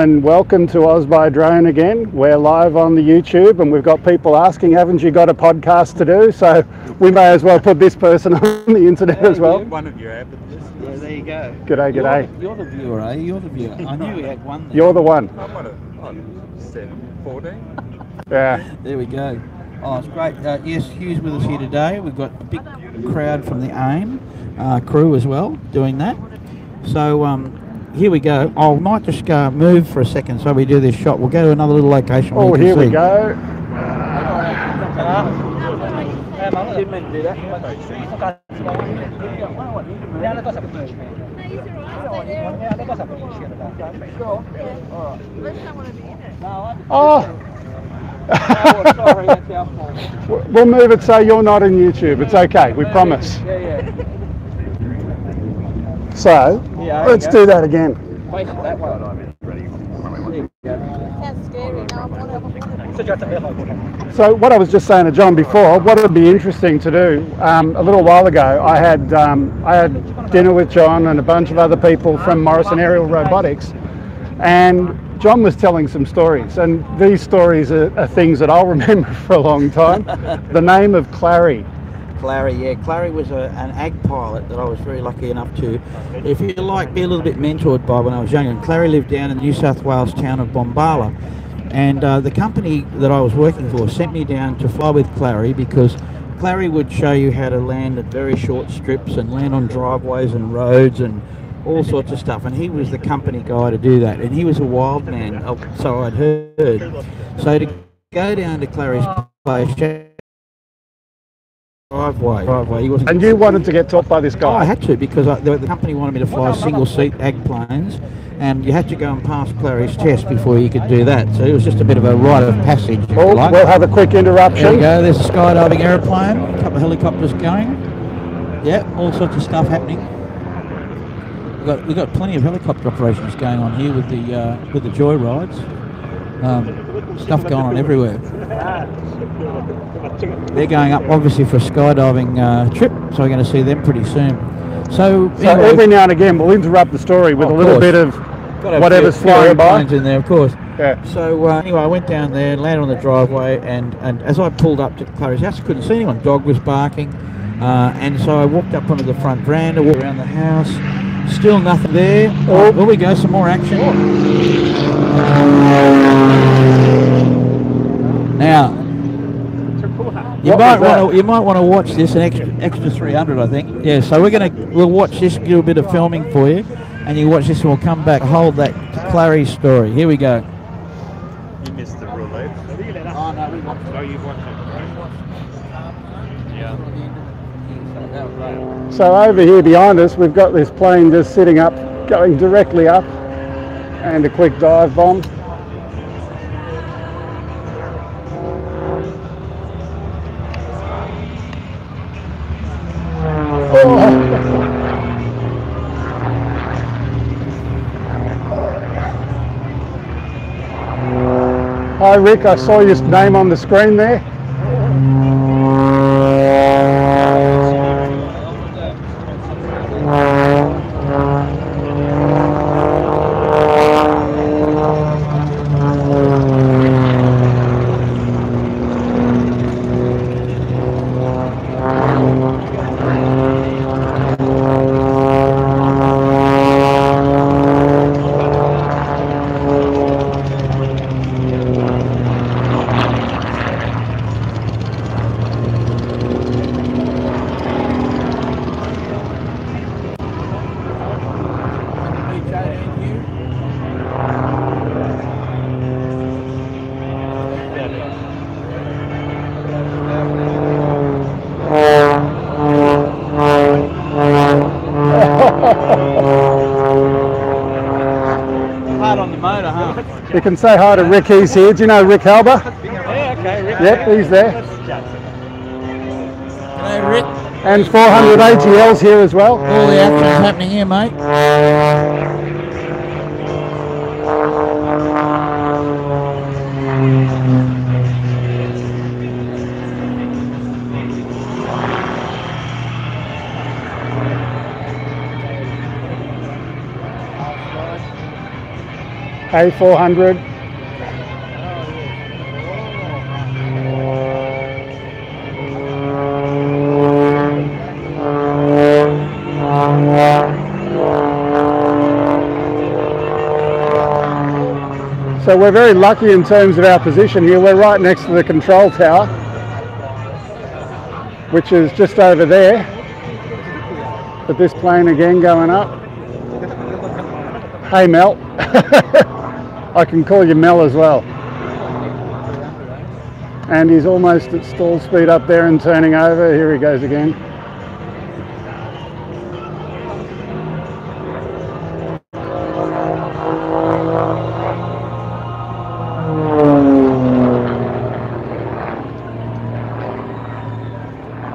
And welcome to Oz by Drone again. We're live on the YouTube and we've got people asking, haven't you got a podcast to do? So we may as well put this person on the internet as well. One of your avid listeners. Yeah, there you go. G'day, g'day. You're the viewer, eh? You're the viewer. I knew we had one there. You're the one. I'm on 14. Yeah. There we go. Oh, it's great. Yes, Hugh's with us here today. We've got a big crowd from the AIM crew as well doing that. So here we go. I might just move for a second so we do this shot. We'll go to another little location. Oh, here we go. Didn't mean to do that. Oh! We'll move it so you're not in YouTube. It's okay, we promise. So, let's do that again. So what I was just saying to John before, what would be interesting to do, a little while ago, I had dinner with John and a bunch of other people from Morrison Aerial Robotics, and John was telling some stories, and these stories are things that I'll remember for a long time. The name of Clary. Clary, yeah. Clary was an ag pilot that I was very lucky enough to, if you like, be a little bit mentored by when I was younger. And Clary lived down in the New South Wales town of Bombala. And the company that I was working for sent me down to fly with Clary because Clary would show you how to land at very short strips and land on driveways and roads and all sorts of stuff. And he was the company guy to do that. And he was a wild man, so I'd heard. So to go down to Clary's place, driveway. He wasn't. And you wanted to get taught by this guy? Oh, I had to because the company wanted me to fly single-seat ag planes, and you had to go and pass Clary's test before you could do that. So it was just a bit of a rite of passage. Oh, like. We'll have a quick interruption. There we go. There's a skydiving aeroplane, a couple of helicopters going. Yeah, all sorts of stuff happening. We've got plenty of helicopter operations going on here with the joy rides. Stuff going on everywhere. They're going up obviously for a skydiving trip, so we're going to see them pretty soon. So anyway, every now and again we'll interrupt the story with a little bit of whatever's flying by. In there, of course. Yeah. So anyway, I went down there, landed on the driveway, and as I pulled up to Clary's house, I couldn't see anyone. Dog was barking, and so I walked up onto the front veranda, walked around the house. Still nothing there. Oh, here we go, some more action. Now, you might want to watch this an extra 300, I think. Yeah, so we'll watch this, do a bit of filming for you, and you watch this and we'll come back, hold that Clary story. Here we go. You missed the roulette. Oh no, we watched it. Oh, you watched it, right? Yeah. So over here behind us we've got this plane just sitting up, going directly up, and a quick dive bomb. Hi Rick, I saw your name on the screen there. Hard on the motor, huh? You can say hi to Rick, he's here. Do you know Rick Halber? Yeah, okay, Rick. Yep, he's there. Hello, Rick. And 400 AGLs here as well. All the action's happening here, mate. A400. So we're very lucky in terms of our position here. We're right next to the control tower, which is just over there. But this plane again going up. Hey Mel. I can call you Mel as well. And he's almost at stall speed up there and turning over. Here he goes again.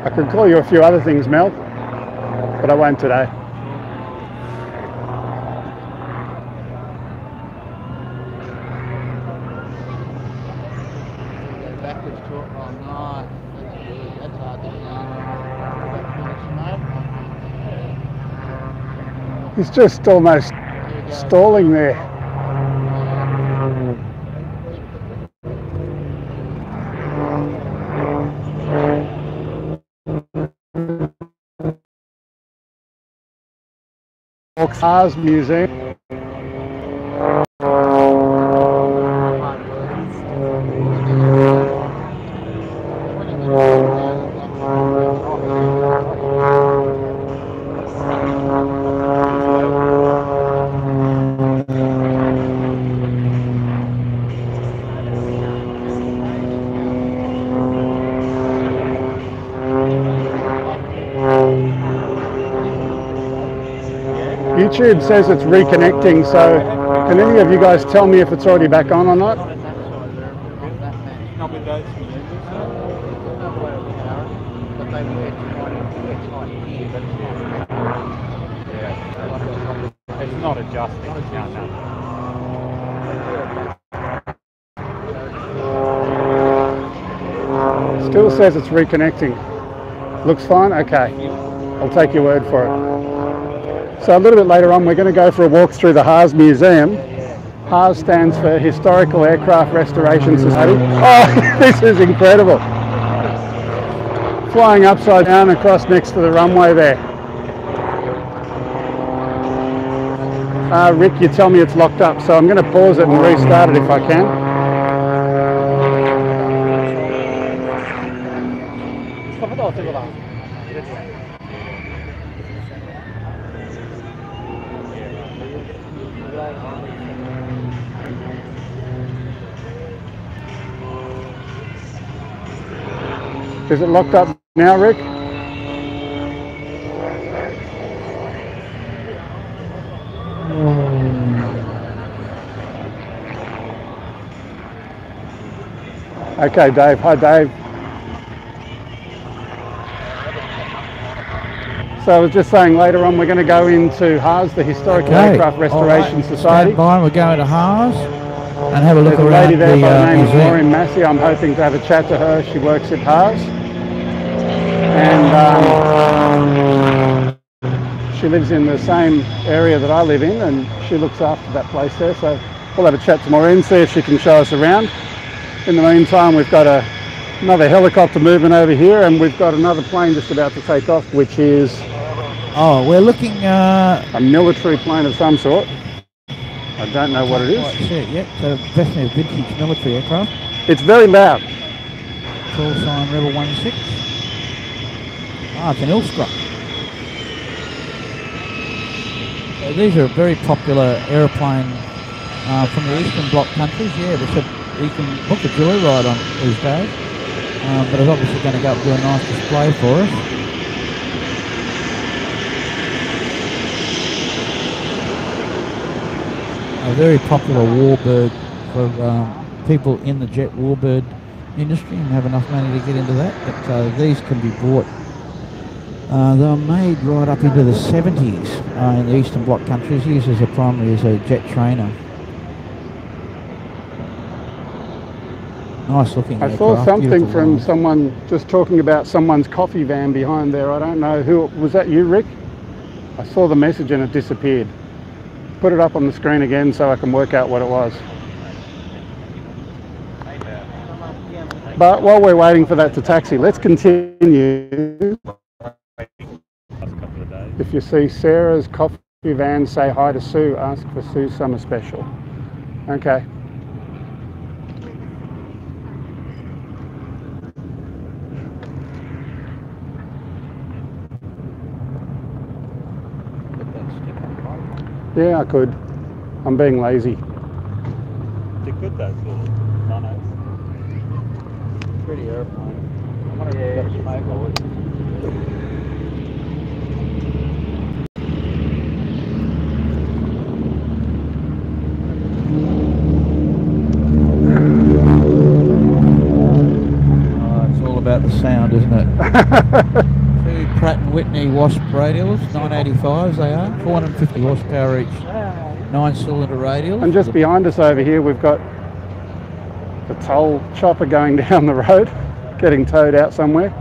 I could call you a few other things, Mel, but I won't today. He's just almost stalling there. Cars Museum. YouTube says it's reconnecting, so can any of you guys tell me if it's already back on or not? It's not adjusting. Still says it's reconnecting. Looks fine? Okay. I'll take your word for it. So a little bit later on, we're going to go for a walk through the Haas Museum. Haas stands for Historical Aircraft Restoration Society. Oh, this is incredible. Flying upside down across next to the runway there. Rick, you tell me it's locked up, so I'm going to pause it and restart it if I can. Is it locked up now, Rick? Okay, Dave. Hi, Dave. So I was just saying later on we're going to go into Haas, the Historical Aircraft Restoration Society. Stand by, we're going to Haas and have a look There's around a lady there by the name of museum. Maureen Massey. I'm hoping to have a chat to her. She works at Haas. And she lives in the same area that I live in, and she looks after that place there. So we'll have a chat to Maureen, see if she can show us around. In the meantime, we've got another helicopter moving over here, and we've got another plane just about to take off, which is we're looking a military plane of some sort. I don't know what it is. Yeah, so definitely a vintage military aircraft. It's very loud. Call sign Rebel 16. Ah, it's an Ilstra. So these are a very popular aeroplane from the Eastern Bloc countries. Yeah, you can book a joyride on these days, but it's obviously going to go up and do a nice display for us. A very popular warbird for people in the jet warbird industry and have enough money to get into that, but these can be bought. They were made right up into the 70s in the Eastern Bloc countries, used as primarily as a jet trainer. Nice looking I aircraft, saw something beautiful from lines. someone just talking about someone's coffee van behind there. I don't know who. Was that you, Rick? I saw the message and it disappeared. put it up on the screen again so I can work out what it was. But while we're waiting for that to taxi, let's continue. If you see Sarah's coffee van, say hi to Sue. Ask for Sue's summer special. Okay. Yeah, I could. I'm being lazy. They're good though for monos. Pretty airplane. It's all about the sound, isn't it? Two Pratt & Whitney Wasp radials, 985s they are, 450 horsepower each, 9-cylinder radials. And just behind us over here, we've got the toll chopper going down the road, getting towed out somewhere.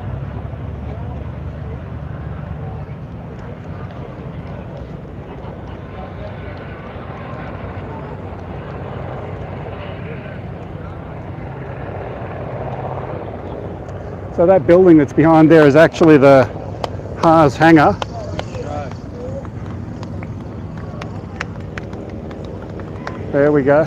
So that building that's behind there is actually the Haas hangar. There we go.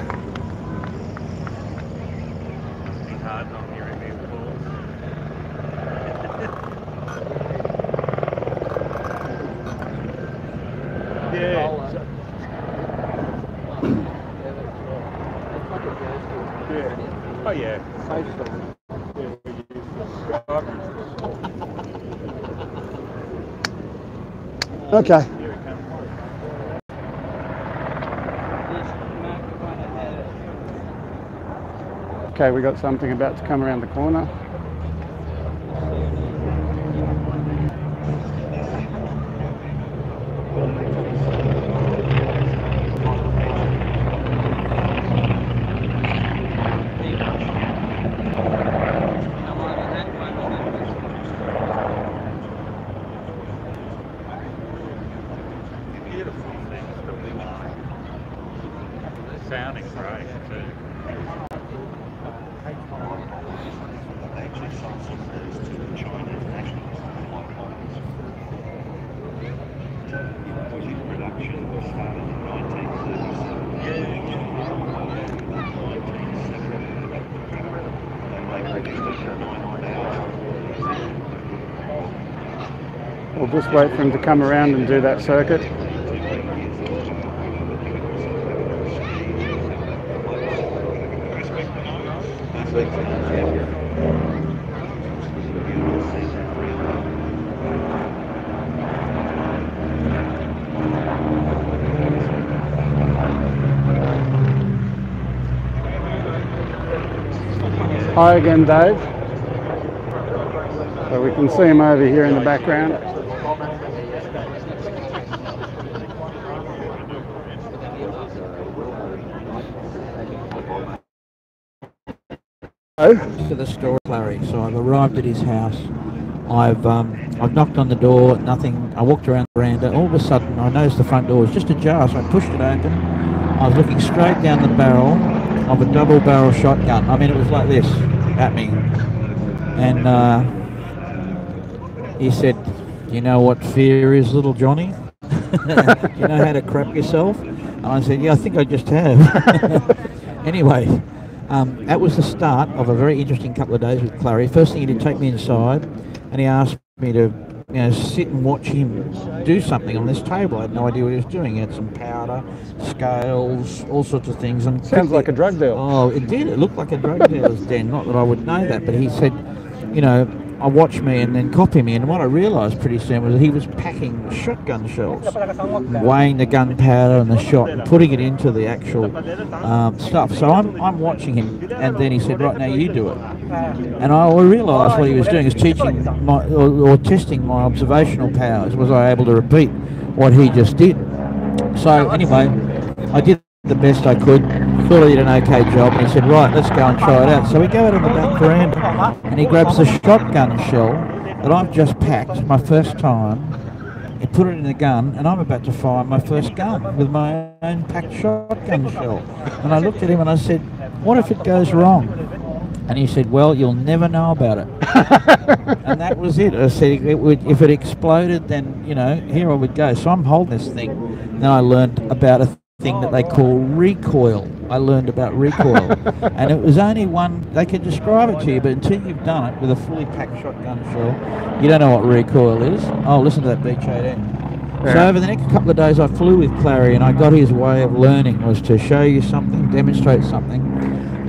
Oh yeah. Okay. Okay, we got something about to come around the corner. Sounding great too. We'll just wait for him to come around and do that circuit. Hi again, Dave. So we can see him over here in the background. To the store, Larry. So I've arrived at his house. I've knocked on the door. Nothing. I walked around the veranda. All of a sudden, I noticed the front door was just ajar. So I pushed it open. I was looking straight down the barrel of a double-barrel shotgun. I mean, it was like this at me. And he said, "You know what fear is, little Johnny? You know how to crap yourself?" And I said, "Yeah, I think I just have." Anyway. That was the start of a very interesting couple of days with Clary. First thing, he did take me inside and he asked me to sit and watch him do something on this table. I had no idea what he was doing. He had some powder, scales, all sorts of things. And sounds like a drug deal. Oh, it did. It looked like a drug dealer's den. Not that I would know that, but he said, I watched me and then copy me, and what I realised pretty soon was that he was packing shotgun shells, weighing the gunpowder and the shot and putting it into the actual stuff. So I'm watching him, and then he said, "Right, now you do it." And I realised what he was doing is teaching or testing my observational powers. Was I able to repeat what he just did? So anyway, I did the best I could. Thought I did an okay job, and he said, "Right, let's go and try it out." So we go out on the back veranda, and he grabs the shotgun shell that I've just packed, my first time, he put it in the gun, and I'm about to fire my first gun with my own packed shotgun shell. And I looked at him and I said, what if it goes wrong? And he said, well, you'll never know about it. And that was it. I said, if it exploded, then, you know, here I would go. So I'm holding this thing. Then I learned about a thing that they call recoil. I learned about recoil. And it was only one, they could describe it to you, but until you've done it with a fully packed shotgun shell, you don't know what recoil is. Oh, listen to that beach 18. Yeah. So over the next couple of days I flew with Clary, and I got his way of learning was to show you something, demonstrate something,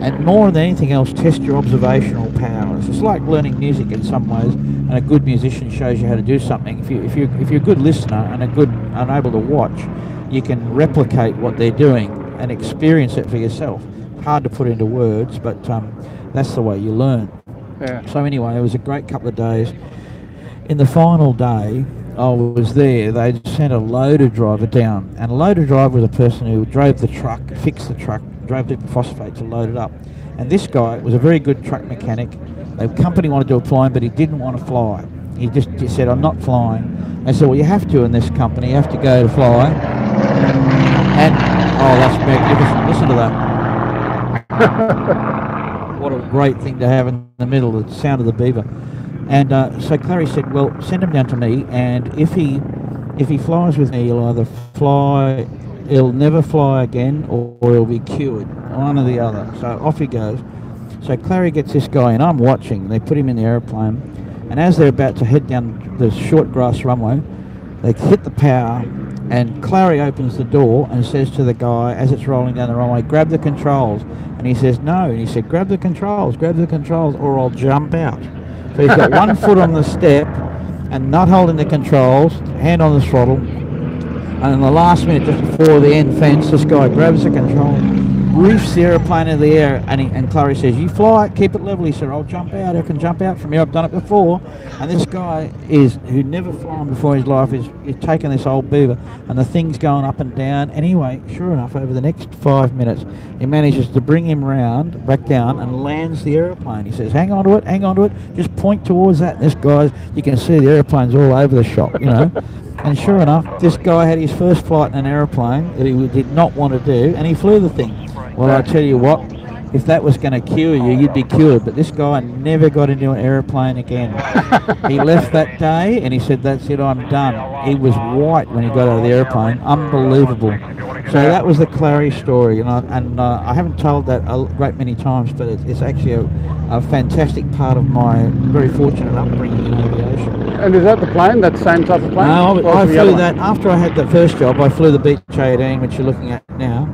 and more than anything else, test your observational powers. It's like learning music in some ways, and a good musician shows you how to do something. If you're a good listener and able to watch, you can replicate what they're doing and experience it for yourself. Hard to put into words, but that's the way you learn. Yeah. So anyway, it was a great couple of days. In the final day, I was there. They sent a loader driver down, and a loader driver was a person who drove the truck, fixed the truck, drove to phosphate to load it up. And this guy was a very good truck mechanic. The company wanted to apply him, but he didn't want to fly. He just said, I'm not flying. They said, well, you have to in this company. You have to go to fly. And, oh, that's magnificent. Listen to that. What a great thing to have in the middle, the sound of the beaver. And so Clary said, well, send him down to me, and if he flies with me, he'll either fly, he'll never fly again, or he'll be cured, one or the other. So off he goes. So Clary gets this guy, and I'm watching. They put him in the aeroplane, and as they're about to head down the short grass runway, they hit the power, and Clary opens the door and says to the guy, as it's rolling down the runway, grab the controls. And he says, no. And he said, grab the controls, or I'll jump out. So he's got one foot on the step and not holding the controls, hand on the throttle. And in the last minute, just before the end fence, this guy grabs the control, reefs the aeroplane in the air, and Clary says, you fly it, keep it level. He said, I'll jump out, I can jump out from here, I've done it before. And this guy who never flown before in his life, is taking this old beaver, and the thing's going up and down. Anyway, sure enough, over the next 5 minutes, he manages to bring him round, back down, and lands the aeroplane. He says, hang on to it, just point towards that. And this guy, you can see the aeroplane's all over the shop, you know. And sure enough, this guy had his first flight in an aeroplane that he did not want to do, and he flew the thing. Well, I tell you what, if that was going to cure you, you'd be cured. But this guy never got into an aeroplane again. He left that day, and he said, that's it, I'm done. He was white when he got out of the aeroplane. Unbelievable. So that was the Clary story, and I haven't told that a great many times, but it's actually a fantastic part of my very fortunate upbringing in aviation. And is that the plane, that same type of plane? No, I flew that, after I had the first job, I flew the Beech 18, which you're looking at now.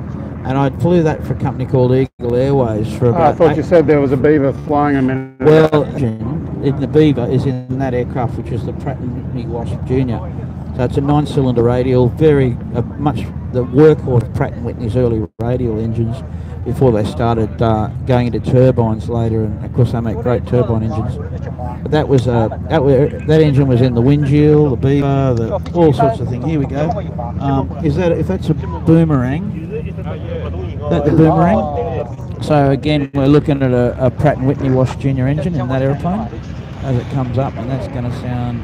And I flew that for a company called Eagle Airways for about... I thought you said there was a Beaver flying a minute. Well, the Beaver is in that aircraft, which is the Pratt & Whitney Wasp Junior. So it's a 9-cylinder radial, very much the workhorse of Pratt & Whitney's early radial engines before they started going into turbines later, and of course they make great turbine engines. But that was that engine was in the Windshield, the Beaver, all sorts of things. Here we go. If that's a boomerang? That the boomerang? So again, we're looking at a Pratt & Whitney Wasp Junior engine in that aeroplane as it comes up, and that's going to sound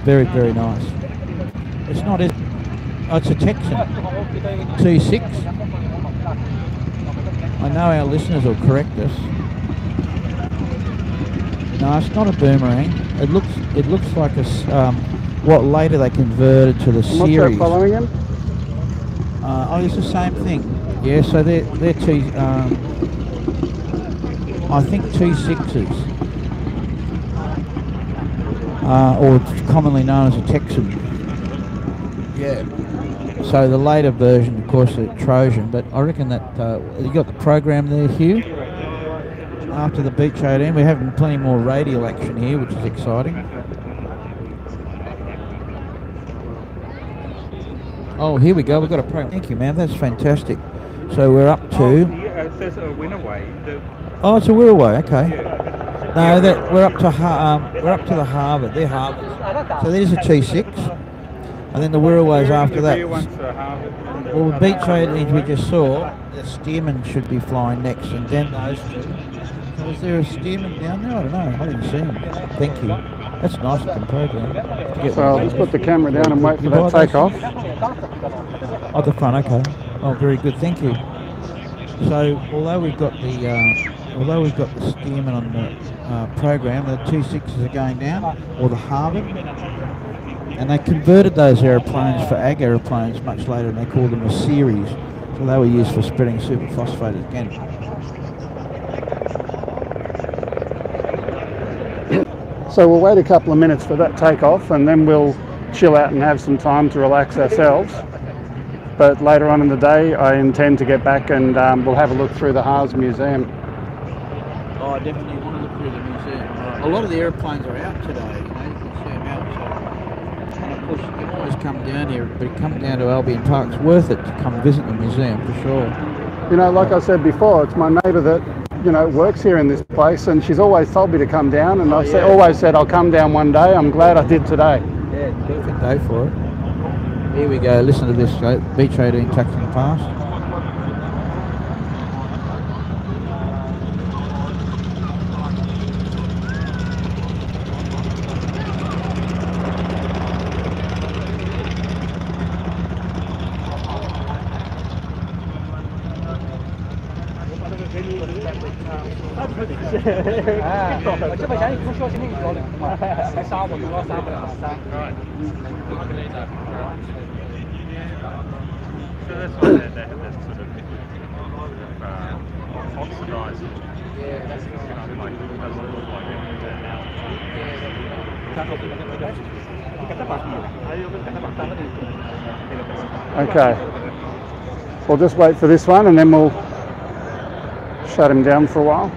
very, very nice. It's not. It's a Texan T6. I know our listeners will correct us. No, it's not a boomerang. It looks like a what later they converted to the series. What's that following him? Oh, it's the same thing. Yeah, so they're I think T6s, or commonly known as a Texan. Yeah. So the later version, of course, the Trojan, but I reckon that you got the program there, Hugh. After the Beech 18, we're having plenty more radial action here, which is exciting. Oh, here we go. We've got a program. Thank you, man. That's fantastic. So we're up to. It says a Winnaway. Oh, it's a Wirraway. Okay. Yeah. No, we're up to the Harvard. They're Harvards. So there's a T6, and then the Wirraway's after that. Well, the Beech 18 we just saw, the Stearman should be flying next, and then those two. So is there a Stearman down there? I don't know. I didn't see him. Thank you. That's a nice looking program. So I'll just put the camera down and wait for that takeoff. Oh, the front, okay. Oh, very good, thank you. So although we've got the steerman on the program, the 2.6s are going down, or the Harvard, and they converted those aeroplanes for ag aeroplanes much later, and they called them a series. So they were used for spreading superphosphate again. So we'll wait a couple of minutes for that takeoff, and then we'll chill out and have some time to relax ourselves. But later on in the day, I intend to get back and we'll have a look through the Haas Museum. Oh, I definitely want to look through the museum. A lot of the aeroplanes are out today, you know, you can see them out. So, and of course, you can always come down here, but come down to Albion Park. It's worth it to come visit the museum for sure. You know, like I said before, it's my neighbour that, you know, works here in this place, and she's always told me to come down, and I've always said I'll come down one day. I'm glad I did today. Yeah, perfect day for it. Here we go, listen to this, beach 18 taxiing past. So that's why they have that sort of oxidized. Yeah, that's like it doesn't look like it now. Okay, we'll just wait for this one and then we'll shut him down for a while.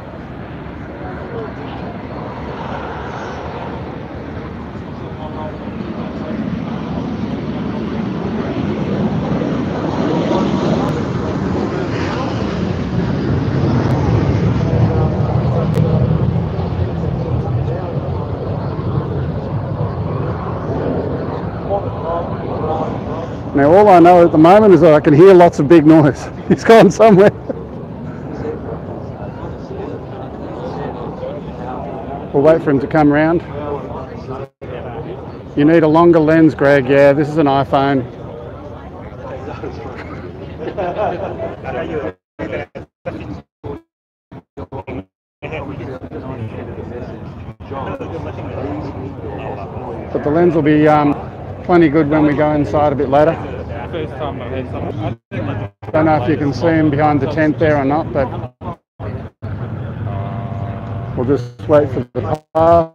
Now all I know at the moment is that I can hear lots of big noise. He's gone somewhere. We'll wait for him to come round. You need a longer lens, Greg. Yeah, this is an iPhone. But the lens will be plenty good when we go inside a bit later. Don't know if you can see him behind the tent there or not, but we'll just wait for the pass.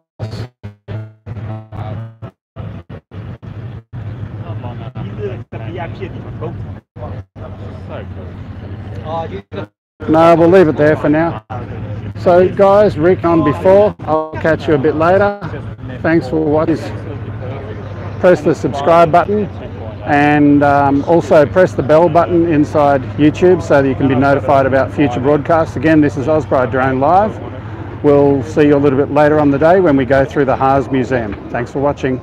No, we'll leave it there for now. So guys, Rick on before. I'll catch you a bit later. Thanks for watching. Press the subscribe button and also press the bell button inside YouTube so that you can be notified about future broadcasts. Again, this is Osprey Drone Live. We'll see you a little bit later on the day when we go through the Haas Museum. Thanks for watching.